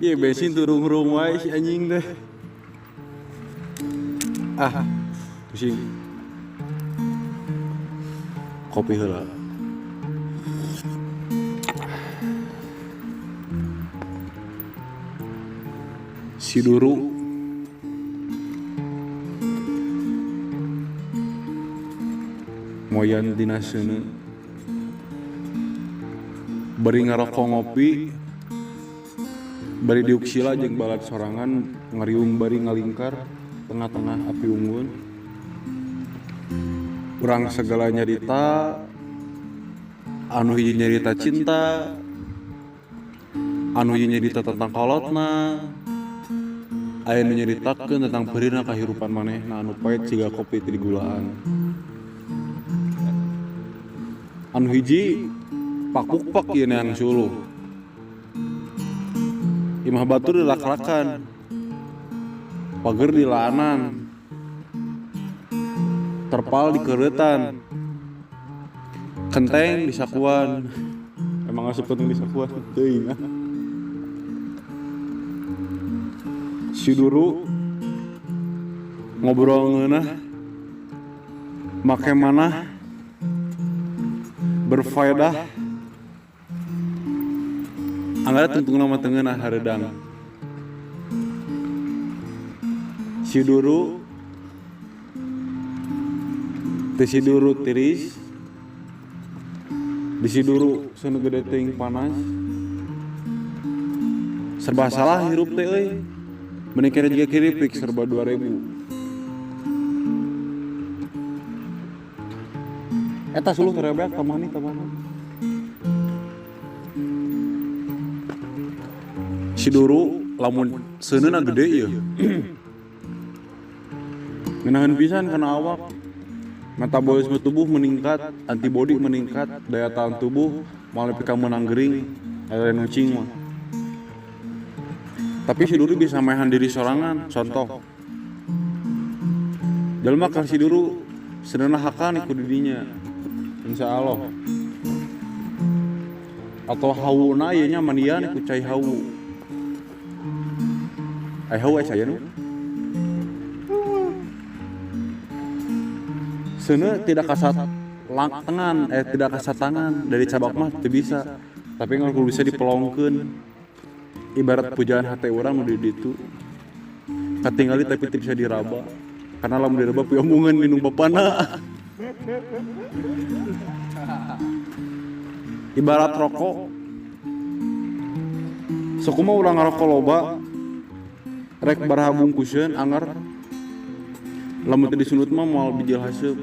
Iya bensin turun-turun wae si anjing teh. Pusing. Kopi heula. Si Duru moyan dina seuneu bari ngarokok ngopi bari diuksila jeung balad sorangan ngariung bari ngalingkar tengah-tengah api unggun urang segala nyarita anu hiji nyarita cinta anu hiji nyarita tentang kolotna aya nu nyaritakeun tentang peurina kahirupan manehna anu pait siga kopi teu digulaan anu hiji pakuk-pak ieu neang suluh imah batur dilak-lakan pager dilaanan terpal dikeuretan kenteng disakuan emang asup kenteng disakuan teuing si Duru ngobrol ngeunah make manah berfaedah anggar tungtung nama tengenah hareudang si Duru teu si Duru tiris di si Duru seunu gede teuing panas serba salah hirup teh euy meni kere juga kiripik serba 2000 eta suluh terebeak tamani si Duru lamun seuneuna gede ieu ngeunaheun pisan kana awak metabolisme tubuh meningkat antibodi meningkat daya tahan tubuh moal nepi ka meunang gering aya nucing mah tapi si Duru bisa maehan diri sorangan contoh jalma ka si Duru seuneuna hakan iku didinya insyaallah atau hauna ieu nya mandian iku cai hawu ai hawu aya saya nu seuneu tidak kasat tangan tidak kasat tangan dari cabak mah teu bisa tapi kalau bisa dipelongkeun ibarat pujaan hate urang nu di ditu katingali tapi teu bisa diraba karena lamun diraba piomungan minum bapana ibarat rokok sakuma urang ngarokok loba rek baraha bungkuseun anggar lamun teu disunut mah moal bijil haseup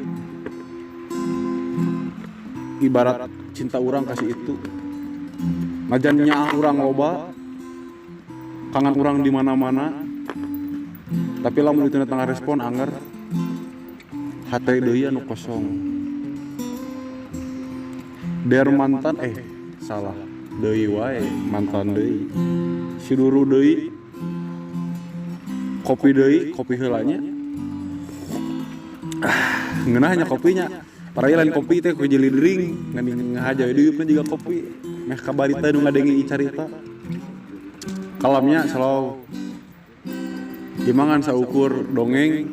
ibarat cinta urang kasih itu ngajan nyaah urang loba kangen urang di mana-mana tapi lamun itu tengah respon anggar hate deui anu kosong der mantan salah deui wae mantan deui si Duru deui kopi heula nya ngeunah nya kopinya paraya lain kopi teh ku jeli dring ngan ngahaja deupna juga kopi meh kabarita nu ngadengi carita kalamnya selalu dimangan saukur dongeng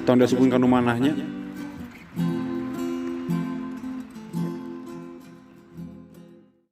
tong dasupkeun ka nu manahnya